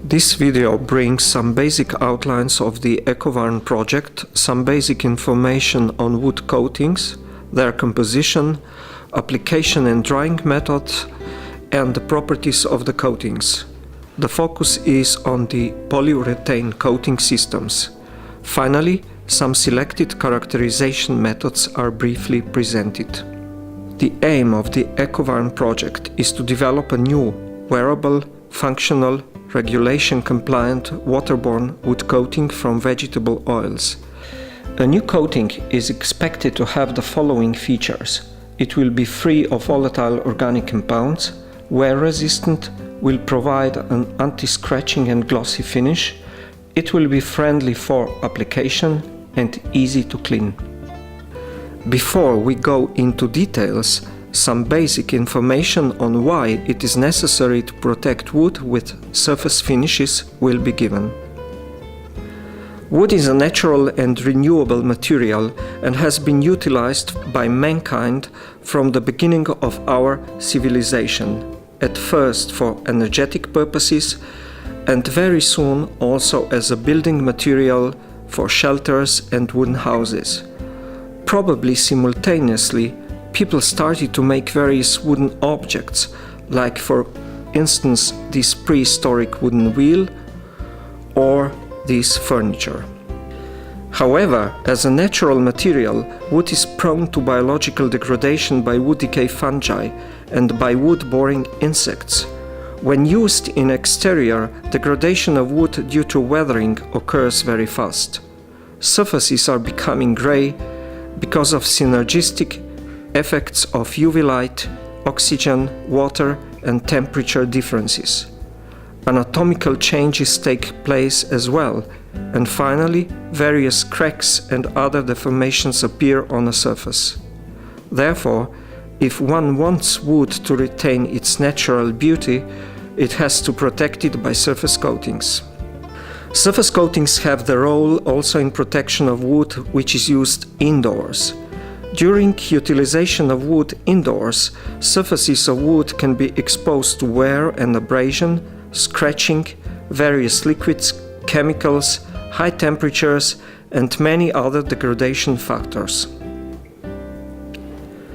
This video brings some basic outlines of the ECOVARN project, some basic information on wood coatings, their composition, application and drying methods, and the properties of the coatings. The focus is on the polyurethane coating systems. Finally, some selected characterization methods are briefly presented. The aim of the ECOVARN project is to develop a new, wearable, functional, regulation-compliant waterborne wood coating from vegetable oils. A new coating is expected to have the following features. It will be free of volatile organic compounds, wear-resistant, will provide an anti-scratching and glossy finish, it will be friendly for application and easy to clean. Before we go into details, some basic information on why it is necessary to protect wood with surface finishes will be given. Wood is a natural and renewable material and has been utilized by mankind from the beginning of our civilization, at first for energetic purposes and very soon also as a building material for shelters and wooden houses. Probably simultaneously, people started to make various wooden objects, like for instance this prehistoric wooden wheel or this furniture. However, as a natural material, wood is prone to biological degradation by wood decay fungi and by wood-boring insects. When used in exterior, degradation of wood due to weathering occurs very fast. Surfaces are becoming grey because of synergistic effects of UV light, oxygen, water and temperature differences. Anatomical changes take place as well, and finally various cracks and other deformations appear on a surface. Therefore, if one wants wood to retain its natural beauty, it has to protect it by surface coatings. Surface coatings have the role also in protection of wood which is used indoors. During utilization of wood indoors, surfaces of wood can be exposed to wear and abrasion, scratching, various liquids, chemicals, high temperatures, and many other degradation factors.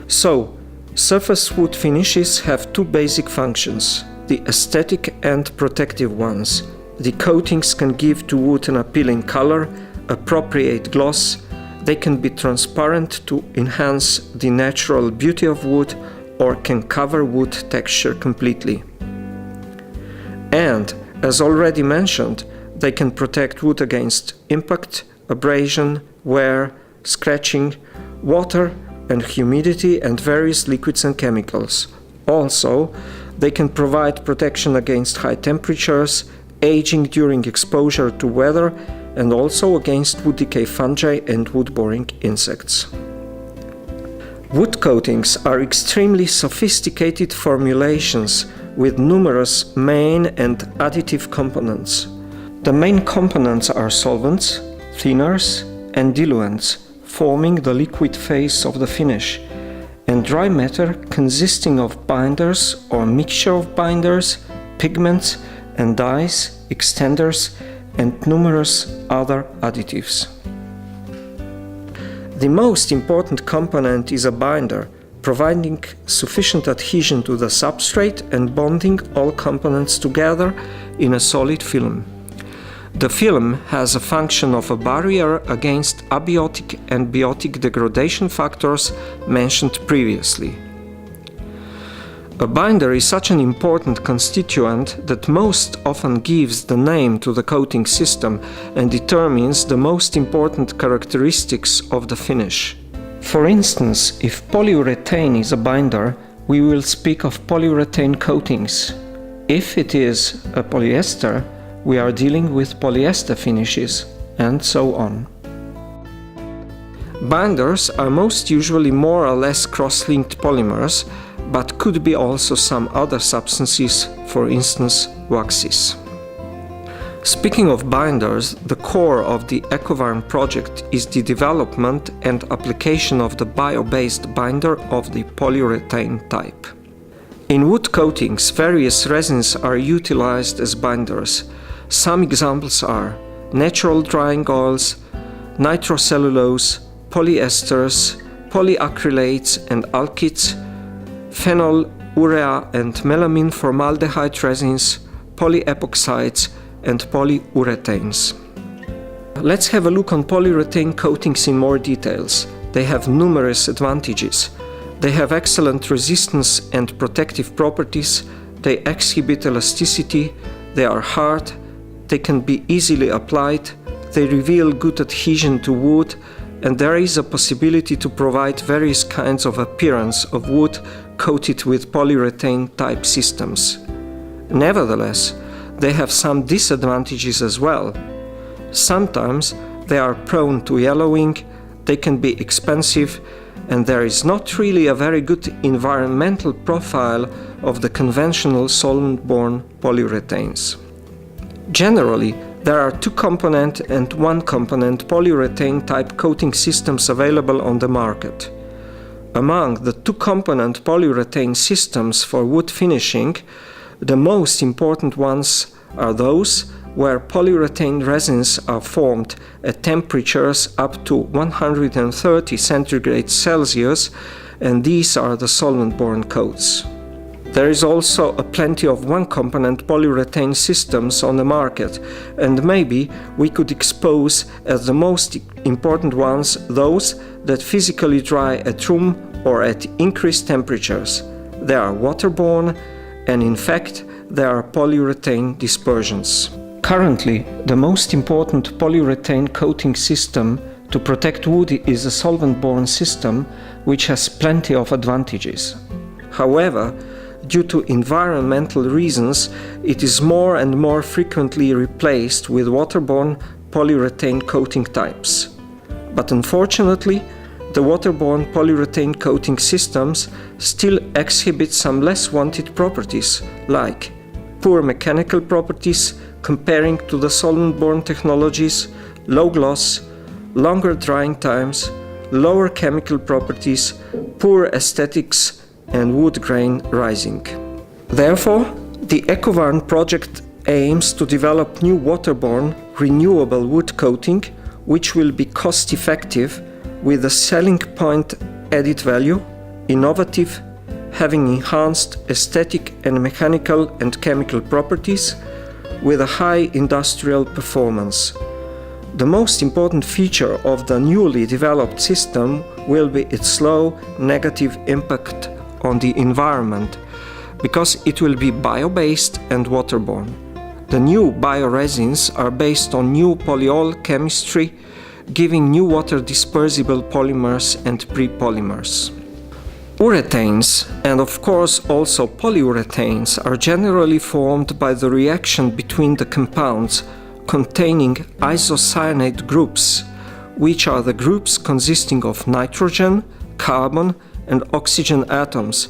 So, surface wood finishes have two basic functions, the aesthetic and protective ones. The coatings can give to wood an appealing color, appropriate gloss. They can be transparent to enhance the natural beauty of wood or can cover wood texture completely. And, as already mentioned, they can protect wood against impact, abrasion, wear, scratching, water and humidity and various liquids and chemicals. Also, they can provide protection against high temperatures, aging during exposure to weather, and also against wood decay fungi and wood-boring insects. Wood coatings are extremely sophisticated formulations with numerous main and additive components. The main components are solvents, thinners and diluents, forming the liquid phase of the finish, and dry matter consisting of binders or mixture of binders, pigments and dyes, extenders and numerous other additives. The most important component is a binder, providing sufficient adhesion to the substrate and bonding all components together in a solid film. The film has a function of a barrier against abiotic and biotic degradation factors mentioned previously. A binder is such an important constituent that most often gives the name to the coating system and determines the most important characteristics of the finish. For instance, if polyurethane is a binder, we will speak of polyurethane coatings. If it is a polyester, we are dealing with polyester finishes, and so on. Binders are most usually more or less cross-linked polymers, but could be also some other substances, for instance waxes. Speaking of binders, the core of the ECOVARN project is the development and application of the bio-based binder of the polyurethane type. In wood coatings, various resins are utilized as binders. Some examples are natural drying oils, nitrocellulose, polyesters, polyacrylates and alkyds, phenol, urea and melamine formaldehyde resins, polyepoxides and polyurethanes. Let's have a look on polyurethane coatings in more details. They have numerous advantages. They have excellent resistance and protective properties, they exhibit elasticity, they are hard, they can be easily applied, they reveal good adhesion to wood, and there is a possibility to provide various kinds of appearance of wood coated with polyurethane type systems. Nevertheless, they have some disadvantages as well. Sometimes they are prone to yellowing, they can be expensive, and there is not really a very good environmental profile of the conventional solvent-borne polyurethanes. Generally, there are 2-component and 1-component polyurethane type coating systems available on the market. Among the 2-component polyurethane systems for wood finishing, the most important ones are those where polyurethane resins are formed at temperatures up to 130 centigrade Celsius, and these are the solvent-borne coats. There is also plenty of 1-component polyurethane systems on the market, and maybe we could expose as the most important ones those that physically dry at room or at increased temperatures. They are waterborne, and in fact they are polyurethane dispersions. Currently, the most important polyurethane coating system to protect wood is a solvent-borne system, which has plenty of advantages. However, due to environmental reasons, it is more and more frequently replaced with waterborne polyurethane coating types. But unfortunately, the waterborne polyurethane coating systems still exhibit some less wanted properties, like poor mechanical properties comparing to the solvent-borne technologies, low gloss, longer drying times, lower chemical properties, poor aesthetics, and wood grain rising. Therefore, the ECOVARN project aims to develop new waterborne, renewable wood coating, which will be cost-effective, with a selling point added value, innovative, having enhanced aesthetic and mechanical and chemical properties, with a high industrial performance. The most important feature of the newly developed system will be its low negative impact on the environment, because it will be bio-based and waterborne. The new bioresins are based on new polyol chemistry, giving new water-dispersible polymers and pre-polymers. Urethanes, and of course also polyurethanes, are generally formed by the reaction between the compounds containing isocyanate groups, which are the groups consisting of nitrogen, carbon and oxygen atoms,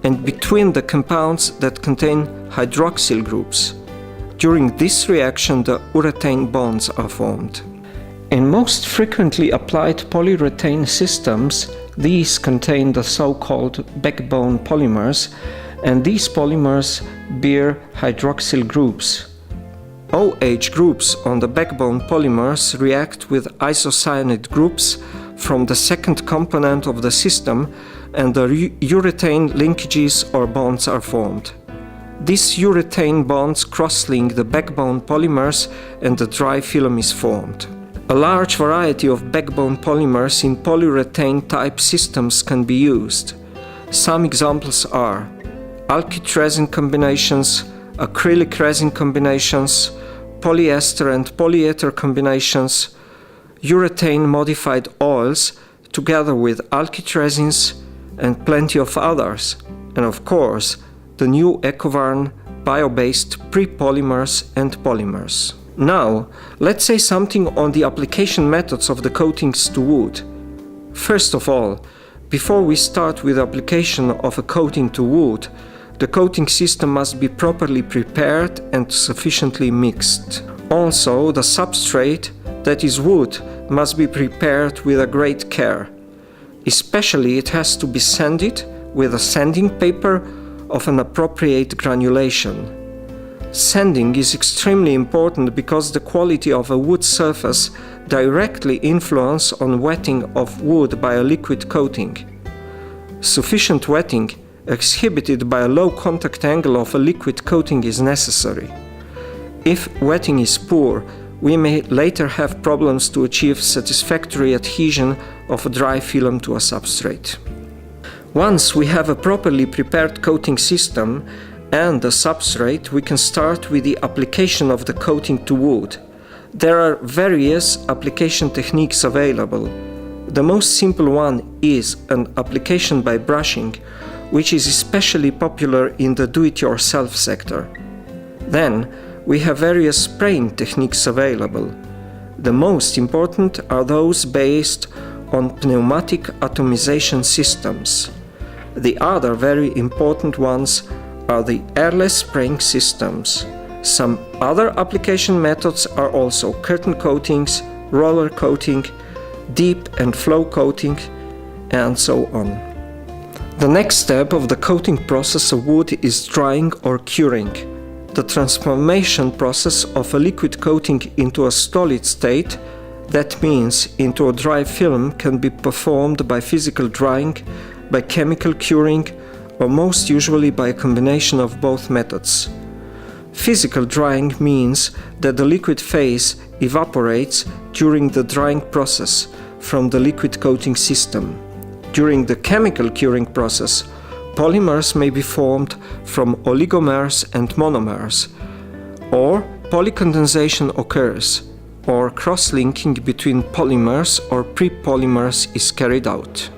and between the compounds that contain hydroxyl groups. During this reaction, the urethane bonds are formed. In most frequently applied polyurethane systems, these contain the so-called backbone polymers, and these polymers bear hydroxyl groups. OH groups on the backbone polymers react with isocyanate groups from the second component of the system, and the urethane linkages or bonds are formed. These urethane bonds cross-link the backbone polymers and the dry film is formed. A large variety of backbone polymers in polyurethane type systems can be used. Some examples are alkyd resin combinations, acrylic resin combinations, polyester and polyether combinations, urethane modified oils together with alkyd resins, and plenty of others, and of course the new ECOVARN bio-based pre-polymers and polymers. Now, let's say something on the application methods of the coatings to wood. First of all, before we start with application of a coating to wood, the coating system must be properly prepared and sufficiently mixed. Also, the substrate, that is wood, must be prepared with a great care. Especially it has to be sanded with a sanding paper of an appropriate granulation. Sanding is extremely important because the quality of a wood surface directly influences on wetting of wood by a liquid coating. Sufficient wetting, exhibited by a low contact angle of a liquid coating, is necessary. If wetting is poor, we may later have problems to achieve satisfactory adhesion of a dry film to a substrate. Once we have a properly prepared coating system and the substrate, we can start with the application of the coating to wood. There are various application techniques available. The most simple one is an application by brushing, which is especially popular in the do-it-yourself sector. Then, we have various spraying techniques available. The most important are those based on pneumatic atomization systems. The other very important ones are the airless spraying systems. Some other application methods are also curtain coatings, roller coating, deep and flow coating, and so on. The next step of the coating process of wood is drying or curing. The transformation process of a liquid coating into a solid state, that means into a dry film, can be performed by physical drying, by chemical curing, or most usually by a combination of both methods. Physical drying means that the liquid phase evaporates during the drying process from the liquid coating system. During the chemical curing process, polymers may be formed from oligomers and monomers, or polycondensation occurs, or cross-linking between polymers or prepolymers is carried out.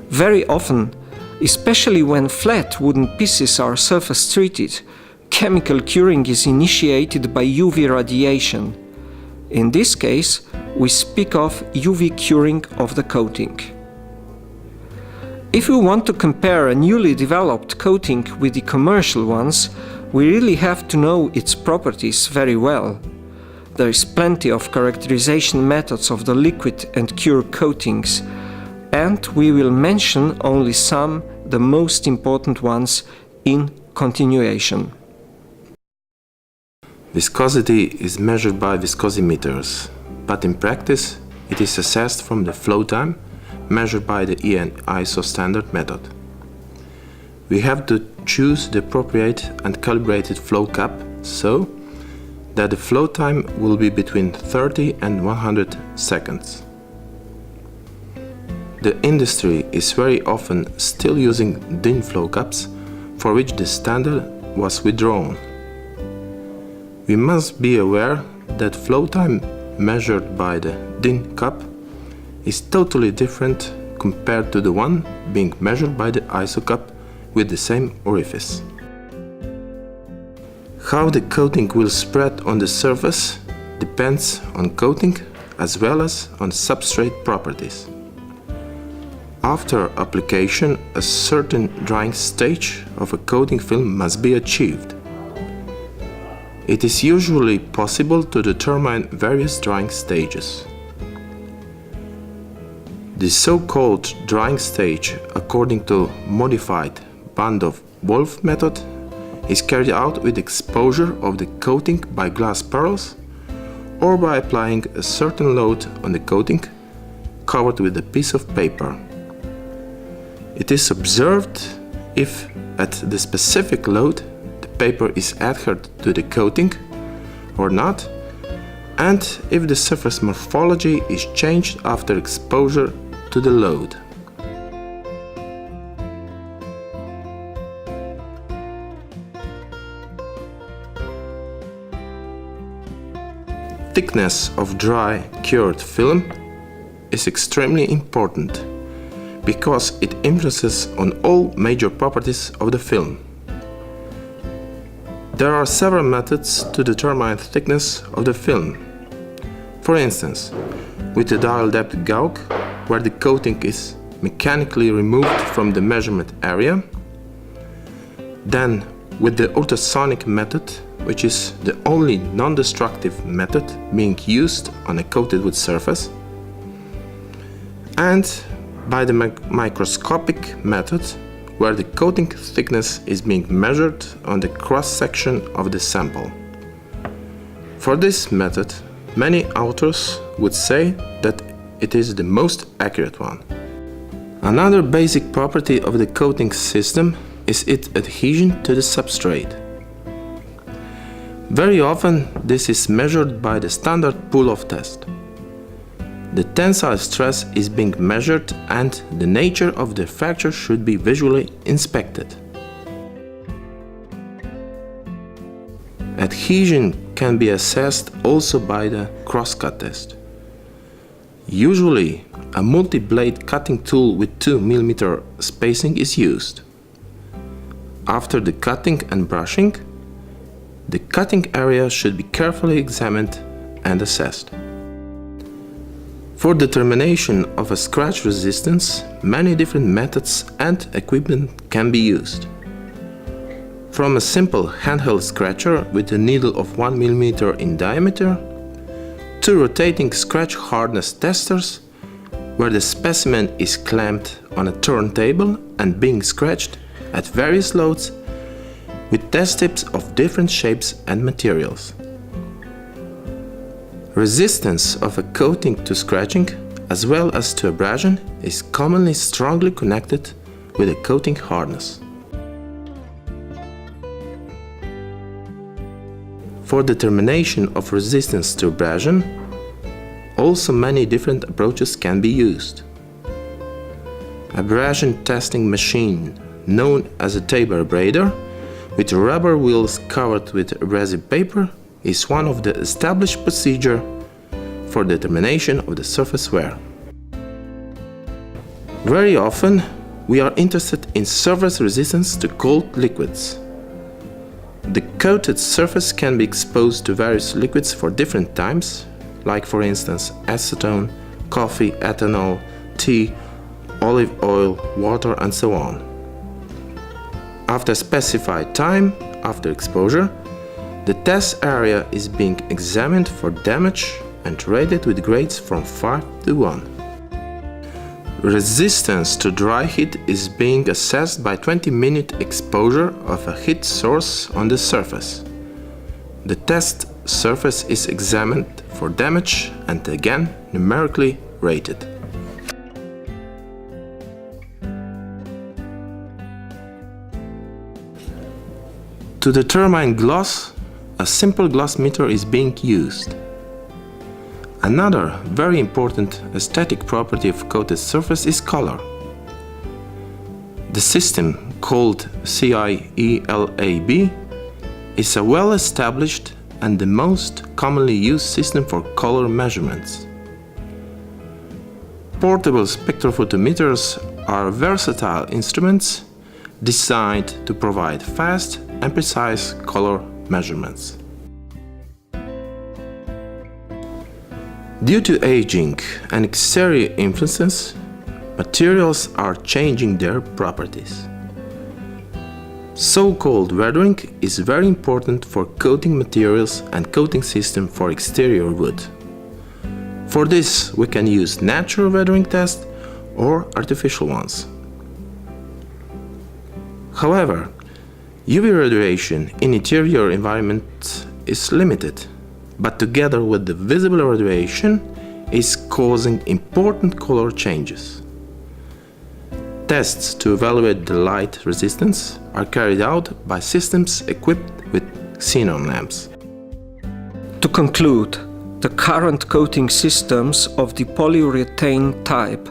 Very often, especially when flat wooden pieces are surface treated, chemical curing is initiated by UV radiation. In this case, we speak of UV curing of the coating. If we want to compare a newly developed coating with the commercial ones, we really have to know its properties very well. There is plenty of characterization methods of the liquid and cure coatings, and we will mention only some, the most important ones, in continuation. Viscosity is measured by viscosimeters, but in practice it is assessed from the flow time, measured by the ISO standard method. We have to choose the appropriate and calibrated flow cap so that the flow time will be between 30 and 100 seconds. The industry is very often still using DIN flow caps, for which the standard was withdrawn. We must be aware that flow time measured by the DIN cap is totally different compared to the one being measured by the ISO cap with the same orifice. How the coating will spread on the surface depends on coating as well as on substrate properties. After application, a certain drying stage of a coating film must be achieved. It is usually possible to determine various drying stages. The so-called drying stage, according to modified Bandov-Wolff method, is carried out with exposure of the coating by glass pearls or by applying a certain load on the coating covered with a piece of paper. It is observed if at the specific load the paper is adhered to the coating or not, and if the surface morphology is changed after exposure to the load. Thickness of dry cured film is extremely important because it influences on all major properties of the film. There are several methods to determine the thickness of the film. For instance, with the dial depth gauge, where the coating is mechanically removed from the measurement area. Then with the ultrasonic method, which is the only non-destructive method being used on a coated wood surface. And by the microscopic method, where the coating thickness is being measured on the cross-section of the sample. For this method, many authors would say that it is the most accurate one. Another basic property of the coating system is its adhesion to the substrate. Very often, this is measured by the standard pull-off test. The tensile stress is being measured and the nature of the fracture should be visually inspected. Adhesion can be assessed also by the crosscut test. Usually, a multi-blade cutting tool with 2 mm spacing is used. After the cutting and brushing, the cutting area should be carefully examined and assessed. For determination of a scratch resistance, many different methods and equipment can be used. From a simple handheld scratcher with a needle of 1 mm in diameter, to rotating scratch hardness testers, where the specimen is clamped on a turntable and being scratched at various loads with test tips of different shapes and materials. Resistance of a coating to scratching as well as to abrasion is commonly strongly connected with a coating hardness. For determination of resistance to abrasion, also many different approaches can be used. Abrasion testing machine, known as a table abrader, with rubber wheels covered with abrasive paper, is one of the established procedures for determination of the surface wear. Very often, we are interested in surface resistance to cold liquids. The coated surface can be exposed to various liquids for different times, like for instance acetone, coffee, ethanol, tea, olive oil, water, and so on. After a specified time, after exposure, the test area is being examined for damage and rated with grades from 5 to 1. Resistance to dry heat is being assessed by 20-minute exposure of a heat source on the surface. The test surface is examined for damage and again numerically rated. To determine gloss, a simple gloss meter is being used. Another very important aesthetic property of coated surface is color. The system, called CIELAB, is a well-established and the most commonly used system for color measurements. Portable spectrophotometers are versatile instruments designed to provide fast and precise color measurements. Due to aging and exterior influences, materials are changing their properties. So-called weathering is very important for coating materials and coating system for exterior wood. For this, we can use natural weathering tests or artificial ones. However, UV radiation in interior environment is limited, but together with the visible radiation is causing important color changes. Tests to evaluate the light resistance are carried out by systems equipped with xenon lamps. To conclude, the current coating systems of the polyurethane type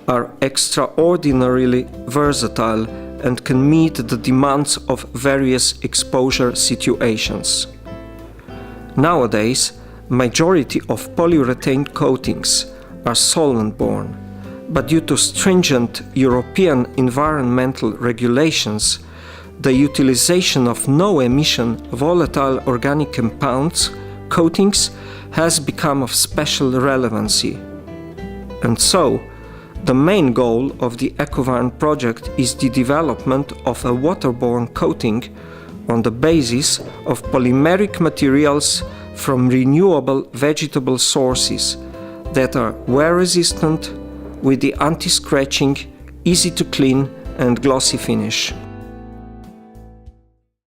are extraordinarily versatile and can meet the demands of various exposure situations. Nowadays, majority of polyurethane coatings are solvent-borne, but due to stringent European environmental regulations, the utilization of no-emission volatile organic compounds coatings has become of special relevancy. And so, the main goal of the ECOVARN project is the development of a waterborne coating on the basis of polymeric materials from renewable vegetable sources that are wear-resistant with the anti-scratching, easy to clean and glossy finish.